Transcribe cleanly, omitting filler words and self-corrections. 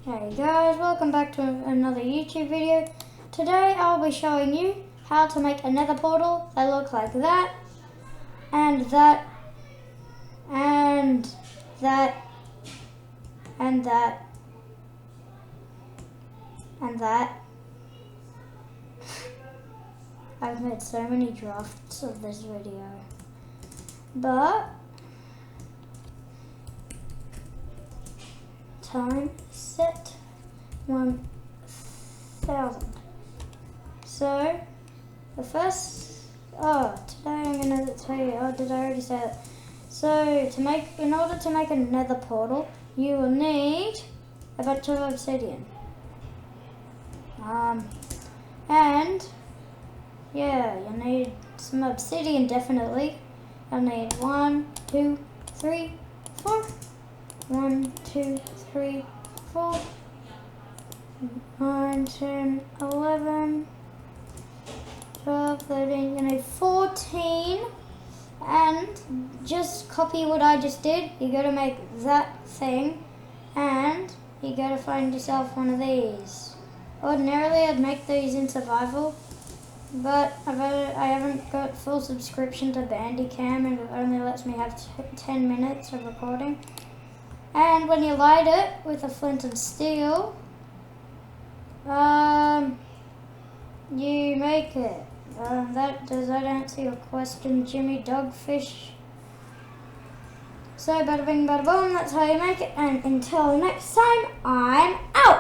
Hey guys, welcome back to another YouTube video. Today I'll be showing you how to make a nether portal that look like that, and that, and that, and that, and that. I've made so many drafts of this video, but time set 1000. So the first, today I'm gonna tell you, did I already say that? So in order to make a nether portal, you will need a bunch of obsidian. And yeah, you'll need some obsidian definitely. You'll need 1, 2, 3, 4. 1, 2, 3, 4, 9, 10, 11, 12, 13, you need 14. And just copy what I just did. You gotta make that thing and you gotta find yourself one of these. Ordinarily I'd make these in survival, but I haven't got full subscription to Bandicam and it only lets me have 10 minutes of recording. And when you light it with a flint and steel, you make it. Does that answer your question, Jimmy Dogfish? So bada bing bada boom, that's how you make it. And until next time, I'm out.